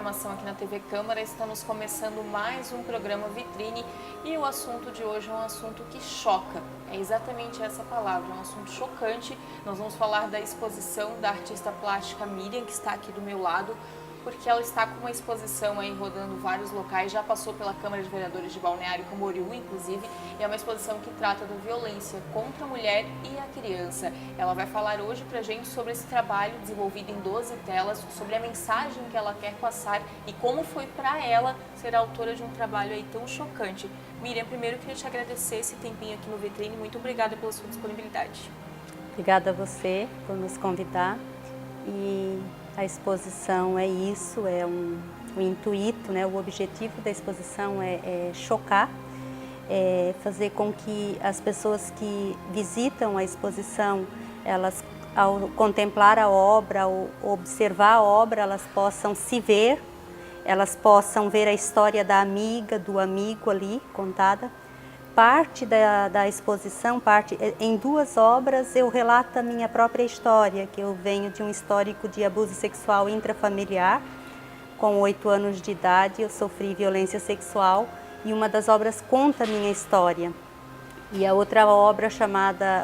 programação aqui na TV Câmara. Estamos começando mais um programa Vitrine e o assunto de hoje é um assunto que choca. É exatamente essa palavra, é um assunto chocante. Nós vamos falar da exposição da artista plástica Miriam, que está aqui do meu lado, porque ela está com uma exposição aí rodando vários locais, já passou pela Câmara de Vereadores de Balneário Camboriú, inclusive, e é uma exposição que trata da violência contra a mulher e a criança. Ela vai falar hoje pra gente sobre esse trabalho desenvolvido em 12 telas, sobre a mensagem que ela quer passar e como foi para ela ser autora de um trabalho aí tão chocante. Miriam, primeiro eu queria te agradecer esse tempinho aqui no Vitrine, muito obrigada pela sua disponibilidade. Obrigada a você por nos convidar. E a exposição é isso, o intuito, né? O objetivo da exposição é chocar, é fazer com que as pessoas que visitam a exposição, elas, ao contemplar a obra, ao observar a obra, elas possam se ver, elas possam ver a história da amiga, do amigo ali contada. Parte da exposição, em 2 obras, eu relato a minha própria história, que eu venho de um histórico de abuso sexual intrafamiliar. Com 8 anos de idade, eu sofri violência sexual e uma das obras conta a minha história. E a outra obra,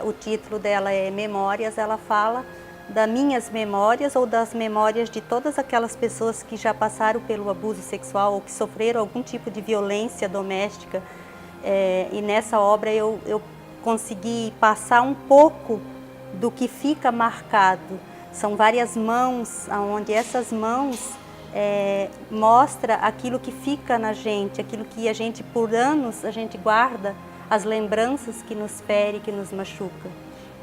o título dela é Memórias, ela fala das minhas memórias ou das memórias de todas aquelas pessoas que já passaram pelo abuso sexual ou que sofreram algum tipo de violência doméstica. E nessa obra eu consegui passar um pouco do que fica marcado. São várias mãos, onde essas mãos mostram aquilo que fica na gente, aquilo que a gente, por anos, a gente guarda, as lembranças que nos ferem, que nos machucam.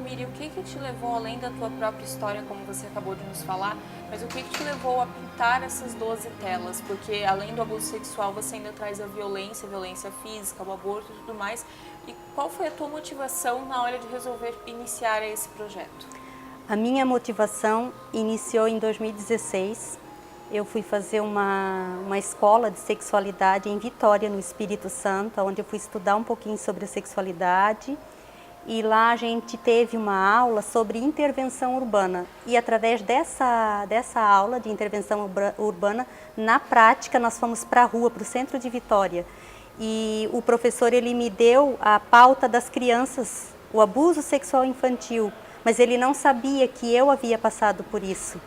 Miriam, o que te levou, além da tua própria história, como você acabou de nos falar, mas o que te levou a pintar essas 12 telas? Porque além do abuso sexual, você ainda traz a violência física, o aborto e tudo mais. E qual foi a tua motivação na hora de resolver iniciar esse projeto? A minha motivação iniciou em 2016. Eu fui fazer uma escola de sexualidade em Vitória, no Espírito Santo, onde eu fui estudar um pouquinho sobre a sexualidade. E lá a gente teve uma aula sobre intervenção urbana. E através dessa aula de intervenção urbana, na prática, nós fomos para a rua, para o centro de Vitória. E o professor, ele me deu a pauta das crianças, o abuso sexual infantil. Mas ele não sabia que eu havia passado por isso.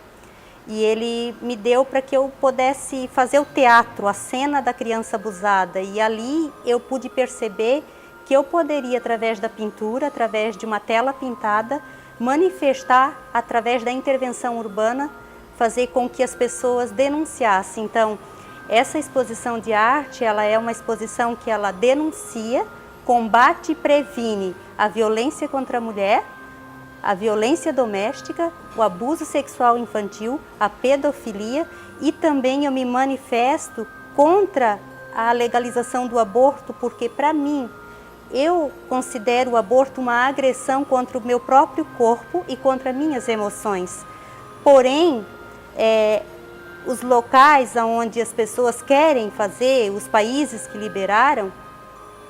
E ele me deu para que eu pudesse fazer o teatro, a cena da criança abusada. E ali eu pude perceber que eu poderia, através da pintura, através de uma tela pintada, manifestar, através da intervenção urbana, fazer com que as pessoas denunciassem. Então, essa exposição de arte, ela é uma exposição que ela denuncia, combate e previne a violência contra a mulher, a violência doméstica, o abuso sexual infantil, a pedofilia, e também eu me manifesto contra a legalização do aborto, porque para mim, eu considero o aborto uma agressão contra o meu próprio corpo e contra minhas emoções. Porém, os locais onde as pessoas querem fazer, os países que liberaram,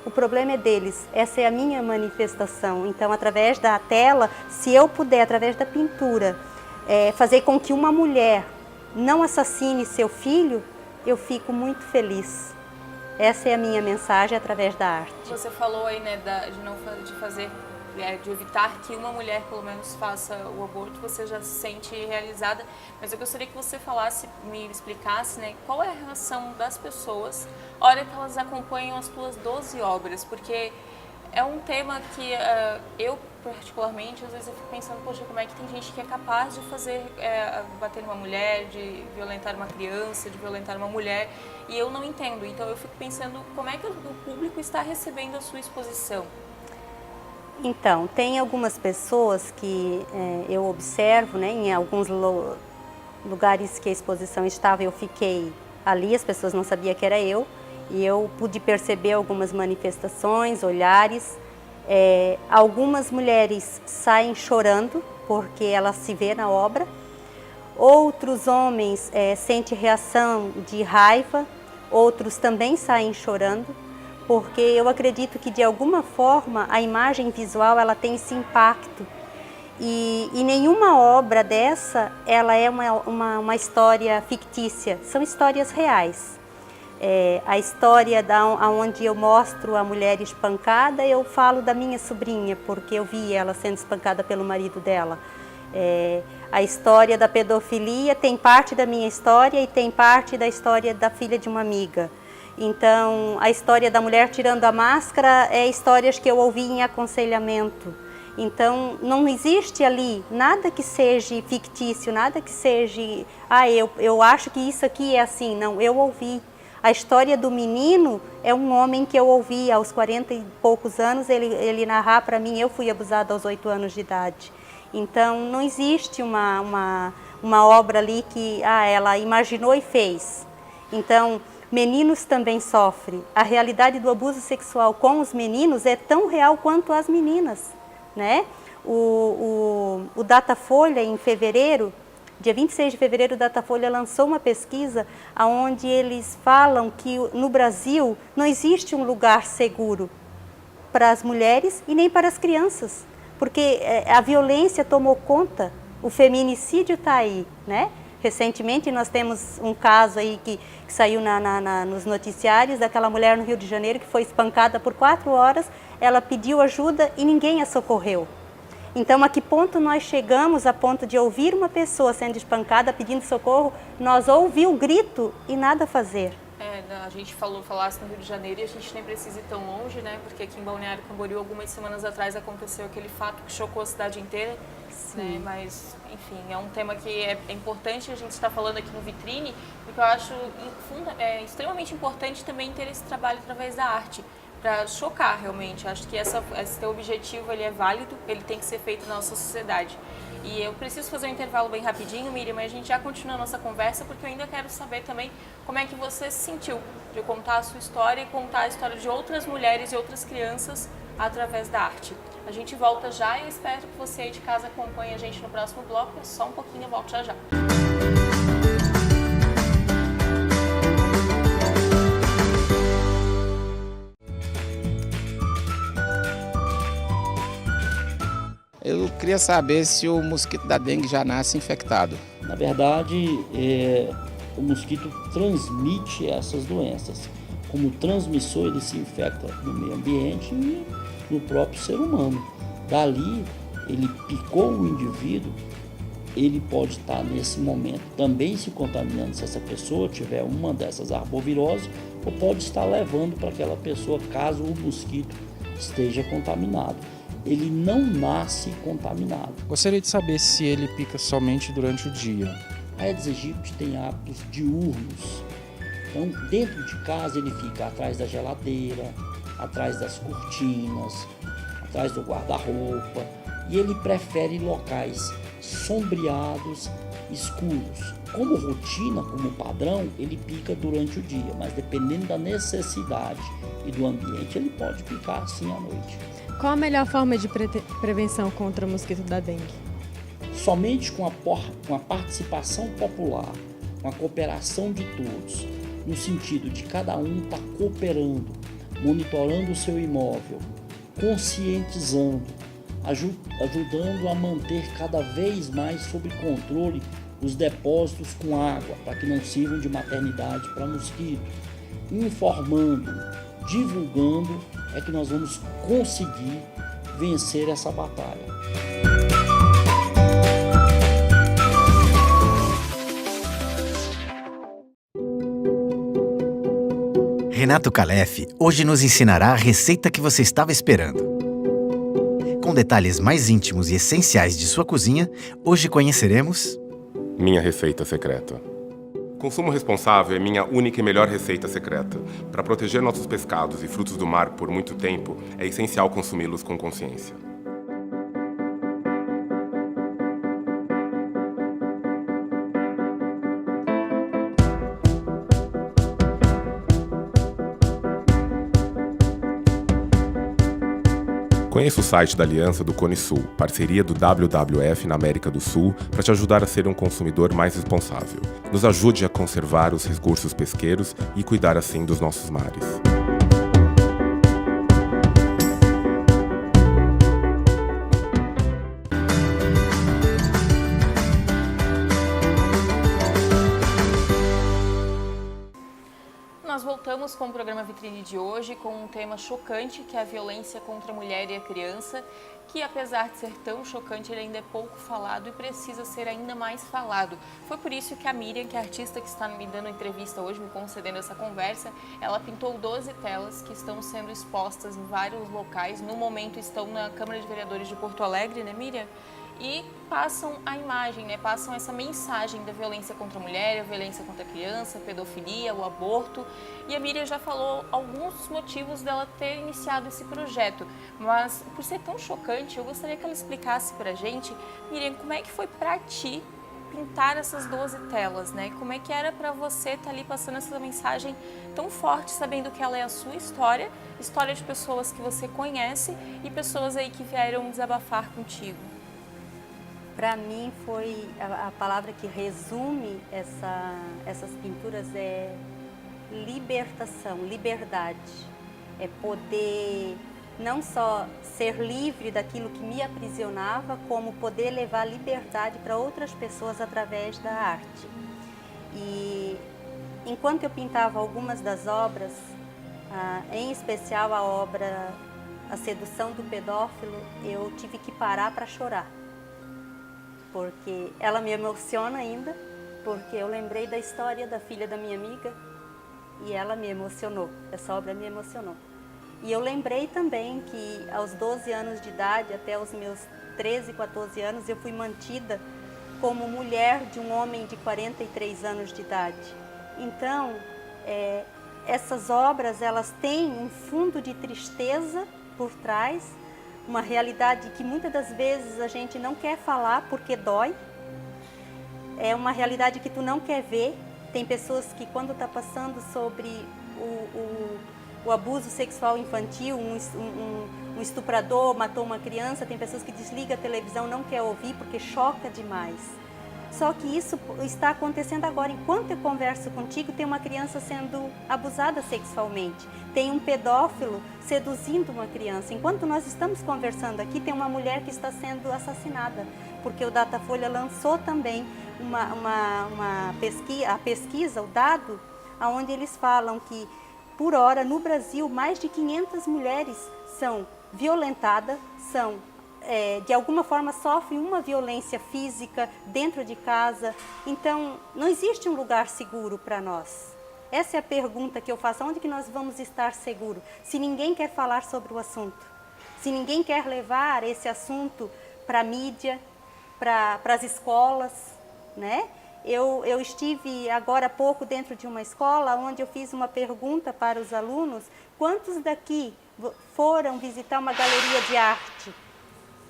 o problema é deles. Essa é a minha manifestação. Então, através da tela, se eu puder, através da pintura, fazer com que uma mulher não assassine seu filho, eu fico muito feliz. Essa é a minha mensagem através da arte. Você falou aí, né, de evitar que uma mulher, pelo menos, faça o aborto, você já se sente realizada. Mas eu gostaria que você me explicasse, né, qual é a reação das pessoas na hora que elas acompanham as tuas 12 obras, porque é um tema que eu, particularmente, às vezes eu fico pensando, poxa, como é que tem gente que é capaz de bater numa mulher, de violentar uma criança, de violentar uma mulher, e eu não entendo. Então eu fico pensando como é que o público está recebendo a sua exposição. Então, tem algumas pessoas que eu observo, né, em alguns lugares que a exposição estava, eu fiquei ali, as pessoas não sabiam que era eu, e eu pude perceber algumas manifestações, olhares. Algumas mulheres saem chorando porque elas se vê na obra, outros homens sentem reação de raiva, outros também saem chorando, porque eu acredito que de alguma forma a imagem visual ela tem esse impacto. E nenhuma obra dessa, ela é uma história fictícia, são histórias reais. A história onde eu mostro a mulher espancada, eu falo da minha sobrinha, porque eu vi ela sendo espancada pelo marido dela. A história da pedofilia tem parte da minha história e tem parte da história da filha de uma amiga. Então, a história da mulher tirando a máscara é histórias que eu ouvi em aconselhamento. Então, não existe ali nada que seja fictício, nada que seja, eu acho que isso aqui é assim. Não, eu ouvi. A história do menino é um homem que eu ouvi aos 40 e poucos anos, ele narrar para mim, eu fui abusada aos 8 anos de idade. Então, não existe uma obra ali que ela imaginou e fez. Então, meninos também sofrem. A realidade do abuso sexual com os meninos é tão real quanto as meninas, né? O Datafolha, em fevereiro, dia 26 de fevereiro, o Datafolha lançou uma pesquisa onde eles falam que no Brasil não existe um lugar seguro para as mulheres e nem para as crianças, porque a violência tomou conta, o feminicídio está aí, né? Recentemente nós temos um caso aí que saiu nos noticiários daquela mulher no Rio de Janeiro que foi espancada por 4 horas, ela pediu ajuda e ninguém a socorreu. Então, a que ponto nós chegamos a ponto de ouvir uma pessoa sendo espancada, pedindo socorro, nós ouvir o grito e nada fazer? A gente falasse no Rio de Janeiro e a gente nem precisa ir tão longe, né? Porque aqui em Balneário Camboriú, algumas semanas atrás, aconteceu aquele fato que chocou a cidade inteira. Né? Mas, enfim, é um tema que é importante a gente estar falando aqui no Vitrine, porque eu acho extremamente importante também ter esse trabalho através da arte, para chocar realmente. Acho que esse teu objetivo ele é válido, ele tem que ser feito na nossa sociedade. E eu preciso fazer um intervalo bem rapidinho, Miriam, mas a gente já continua a nossa conversa, porque eu ainda quero saber também como é que você se sentiu de contar a sua história e contar a história de outras mulheres e outras crianças através da arte. A gente volta já e eu espero que você aí de casa acompanhe a gente no próximo bloco. É só um pouquinho, eu volto já. Eu queria saber se o mosquito da dengue já nasce infectado. Na verdade, o mosquito transmite essas doenças. Como transmissor, ele se infecta no meio ambiente e no próprio ser humano. Dali, ele picou o indivíduo, ele pode estar nesse momento também se contaminando se essa pessoa tiver uma dessas arboviroses, ou pode estar levando para aquela pessoa caso o mosquito esteja contaminado. Ele não nasce contaminado. Gostaria de saber se ele pica somente durante o dia. A Aedes aegypti tem hábitos diurnos. Então, dentro de casa, ele fica atrás da geladeira, atrás das cortinas, atrás do guarda-roupa, e ele prefere locais sombreados, escuros. Como rotina, como padrão, ele pica durante o dia, mas dependendo da necessidade e do ambiente, ele pode picar sim à noite. Qual a melhor forma de prevenção contra o mosquito da dengue? Somente com a participação popular, com a cooperação de todos, no sentido de cada um estar cooperando, monitorando o seu imóvel, conscientizando, ajudando a manter cada vez mais sob controle os depósitos com água, para que não sirvam de maternidade para mosquito, informando, divulgando, é que nós vamos conseguir vencer essa batalha. Renato Calef hoje nos ensinará a receita que você estava esperando. Com detalhes mais íntimos e essenciais de sua cozinha, hoje conheceremos... Minha receita secreta. Consumo responsável é minha única e melhor receita secreta. Para proteger nossos pescados e frutos do mar por muito tempo, é essencial consumi-los com consciência. Conheça o site da Aliança do Cone Sul, parceria do WWF na América do Sul, para te ajudar a ser um consumidor mais responsável. Nos ajude a conservar os recursos pesqueiros e cuidar assim dos nossos mares. nós voltamos com o programa Vitrine de hoje com um tema chocante, que é a violência contra a mulher e a criança, que apesar de ser tão chocante, ele ainda é pouco falado e precisa ser ainda mais falado. Foi por isso que a Miriam, que é a artista que está me dando entrevista hoje, me concedendo essa conversa, ela pintou 12 telas que estão sendo expostas em vários locais. No momento estão na Câmara de Vereadores de Porto Alegre, né, Miriam? E passam a imagem, né? Passam essa mensagem da violência contra a mulher, a violência contra a criança, a pedofilia, o aborto. E a Miriam já falou alguns dos motivos dela ter iniciado esse projeto, mas por ser tão chocante, eu gostaria que ela explicasse pra gente, Miriam, como é que foi pra ti pintar essas 12 telas, né? Como é que era pra você estar ali passando essa mensagem tão forte, sabendo que ela é a sua história, história de pessoas que você conhece e pessoas aí que vieram desabafar contigo? Para mim foi a palavra que resume essas pinturas é libertação, liberdade. É poder não só ser livre daquilo que me aprisionava, como poder levar liberdade para outras pessoas através da arte. E enquanto eu pintava algumas das obras, em especial a obra A Sedução do Pedófilo, eu tive que parar para chorar. Porque ela me emociona ainda, porque eu lembrei da história da filha da minha amiga e ela me emocionou, essa obra me emocionou. E eu lembrei também que aos 12 anos de idade, até os meus 13, 14 anos, eu fui mantida como mulher de um homem de 43 anos de idade. Então, essas obras, elas têm um fundo de tristeza por trás, uma realidade que muitas das vezes a gente não quer falar porque dói. É uma realidade que tu não quer ver. Tem pessoas que quando está passando sobre o abuso sexual infantil, um estuprador matou uma criança, tem pessoas que desligam a televisão, não quer ouvir porque choca demais. Só que isso está acontecendo agora. Enquanto eu converso contigo, tem uma criança sendo abusada sexualmente. Tem um pedófilo seduzindo uma criança. Enquanto nós estamos conversando aqui, tem uma mulher que está sendo assassinada. Porque o Datafolha lançou também a pesquisa, o dado, onde eles falam que, por hora, no Brasil, mais de 500 mulheres são violentadas, de alguma forma sofrem uma violência física dentro de casa. Então, não existe um lugar seguro para nós. Essa é a pergunta que eu faço, onde que nós vamos estar seguros? Se ninguém quer falar sobre o assunto, se ninguém quer levar esse assunto para a mídia, para as escolas, né? Eu estive agora há pouco dentro de uma escola onde eu fiz uma pergunta para os alunos, quantos daqui foram visitar uma galeria de arte?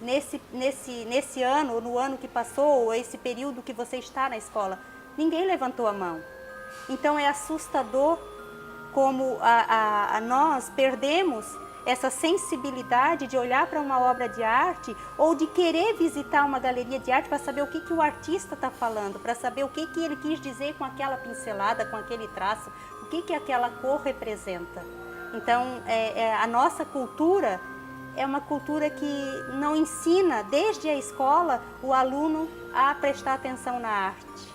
Nesse ano, ou no ano que passou, ou esse período que você está na escola, ninguém levantou a mão. Então é assustador como nós perdemos essa sensibilidade de olhar para uma obra de arte ou de querer visitar uma galeria de arte para saber o que o artista está falando, para saber o que ele quis dizer com aquela pincelada, com aquele traço, o que aquela cor representa. Então, a nossa cultura é uma cultura que não ensina, desde a escola, o aluno a prestar atenção na arte.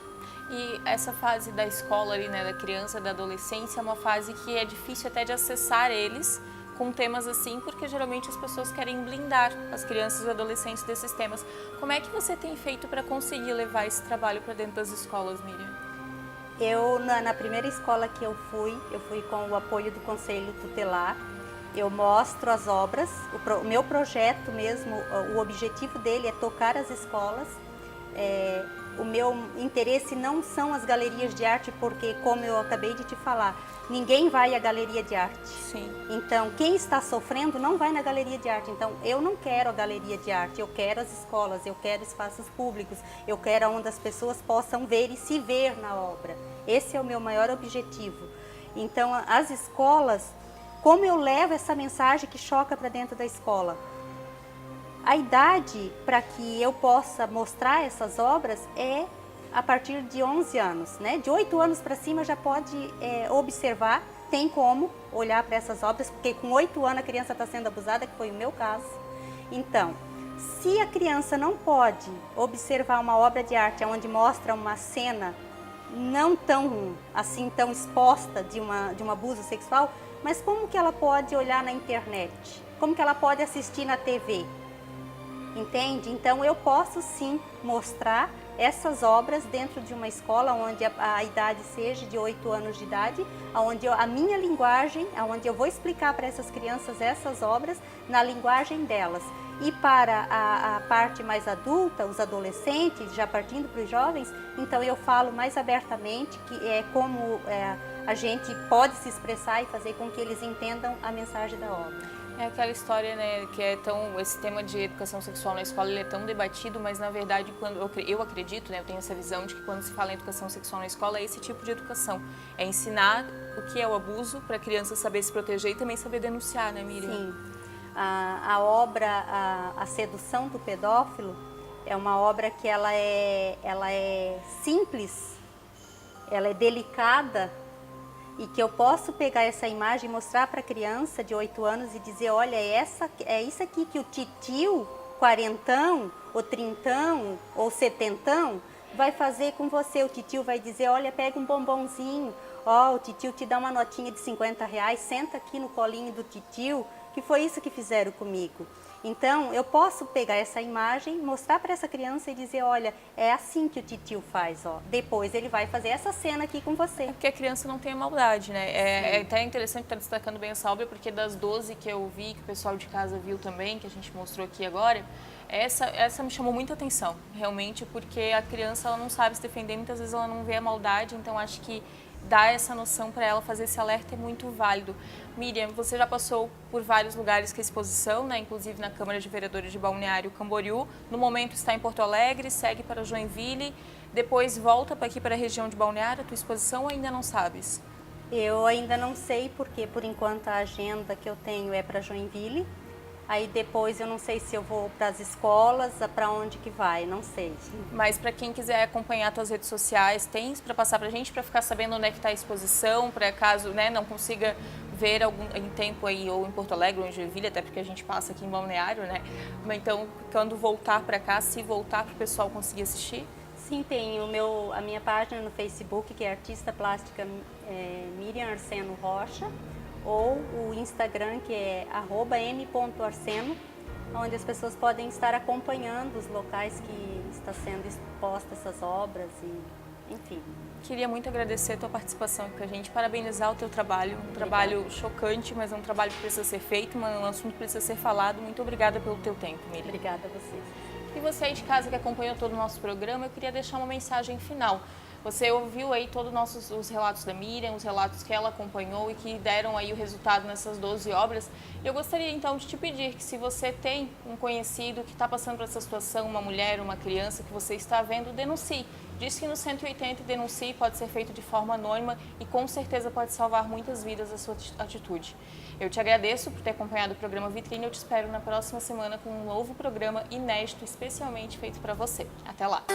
E essa fase da escola ali, né, da criança, da adolescência, é uma fase que é difícil até de acessar eles com temas assim, porque geralmente as pessoas querem blindar as crianças e adolescentes desses temas. Como é que você tem feito para conseguir levar esse trabalho para dentro das escolas, Miriam? Na primeira escola que eu fui com o apoio do Conselho Tutelar. Eu mostro as obras, o meu projeto mesmo, o objetivo dele é tocar as escolas. O meu interesse não são as galerias de arte, porque, como eu acabei de te falar, ninguém vai à galeria de arte. Sim. Então, quem está sofrendo não vai na galeria de arte. Então, eu não quero a galeria de arte, eu quero as escolas, eu quero espaços públicos, eu quero onde as pessoas possam ver e se ver na obra. Esse é o meu maior objetivo. Então, as escolas, como eu levo essa mensagem que choca para dentro da escola? A idade para que eu possa mostrar essas obras é a partir de 11 anos, né? De 8 anos para cima já pode observar, tem como olhar para essas obras, porque com 8 anos a criança está sendo abusada, que foi o meu caso. Então, se a criança não pode observar uma obra de arte onde mostra uma cena não tão assim tão exposta de um abuso sexual, mas como que ela pode olhar na internet? Como que ela pode assistir na TV? Entende? Então eu posso sim mostrar essas obras dentro de uma escola onde a idade seja de 8 anos de idade, onde a minha linguagem, onde eu vou explicar para essas crianças essas obras na linguagem delas. E para a parte mais adulta, os adolescentes, já partindo para os jovens, então eu falo mais abertamente que é como a gente pode se expressar e fazer com que eles entendam a mensagem da obra. É aquela história, né, que é tão, esse tema de educação sexual na escola ele é tão debatido, mas na verdade quando eu acredito, né, eu tenho essa visão de que quando se fala em educação sexual na escola é esse tipo de educação, é ensinar o que é o abuso para a criança saber se proteger e também saber denunciar, né, Miriam? Sim, a obra A Sedução do Pedófilo é uma obra que ela é simples, ela é delicada, e que eu posso pegar essa imagem e mostrar para a criança de 8 anos e dizer, olha, é isso aqui que o titio, quarentão, ou trintão, ou setentão, vai fazer com você. O titio vai dizer, olha, pega um bombonzinho, ó, o titio te dá uma notinha de R$50, senta aqui no colinho do titio, que foi isso que fizeram comigo. Então, eu posso pegar essa imagem, mostrar para essa criança e dizer, olha, é assim que o titio faz, ó. Depois ele vai fazer essa cena aqui com você. É porque a criança não tem a maldade, né? É até interessante estar destacando bem essa obra, porque das 12 que eu vi, que o pessoal de casa viu também, que a gente mostrou aqui agora, essa me chamou muita atenção, realmente, porque a criança ela não sabe se defender, muitas vezes ela não vê a maldade, então acho que dar essa noção para ela, fazer esse alerta é muito válido. Miriam, você já passou por vários lugares com a exposição, né? Inclusive na Câmara de Vereadores de Balneário Camboriú. No momento está em Porto Alegre, segue para Joinville, depois volta para aqui para a região de Balneário, a tua exposição, ou ainda não sabes? Eu ainda não sei, porque por enquanto a agenda que eu tenho é para Joinville. Aí depois eu não sei se eu vou para as escolas, para onde que vai, não sei. Mas para quem quiser acompanhar tuas redes sociais, tens para passar para a gente, para ficar sabendo onde é que está a exposição, para caso, né, não consiga ver em tempo aí, ou em Porto Alegre ou em Joinville, até porque a gente passa aqui em Balneário, né? Então, quando voltar para cá, se voltar para o pessoal conseguir assistir? Sim, tem a minha página no Facebook, que é Artista Plástica Miriam Arseno Rocha, ou o Instagram, que é @m.arseno, onde as pessoas podem estar acompanhando os locais que está sendo expostas essas obras e, enfim. Queria muito agradecer a tua participação aqui com a gente, parabenizar o teu trabalho, um trabalho chocante, mas é um trabalho que precisa ser feito, um assunto que precisa ser falado. Muito obrigada pelo teu tempo, Miriam. Obrigada a vocês. E você aí de casa que acompanhou todo o nosso programa, eu queria deixar uma mensagem final. Você ouviu aí todos os relatos da Miriam, os relatos que ela acompanhou e que deram aí o resultado nessas 12 obras. Eu gostaria então de te pedir que, se você tem um conhecido que está passando por essa situação, uma mulher, uma criança que você está vendo, denuncie. Diz que no 180 denuncie, pode ser feito de forma anônima e com certeza pode salvar muitas vidas a sua atitude. Eu te agradeço por ter acompanhado o programa Vitrine. Eu te espero na próxima semana com um novo programa inédito, especialmente feito para você. Até lá!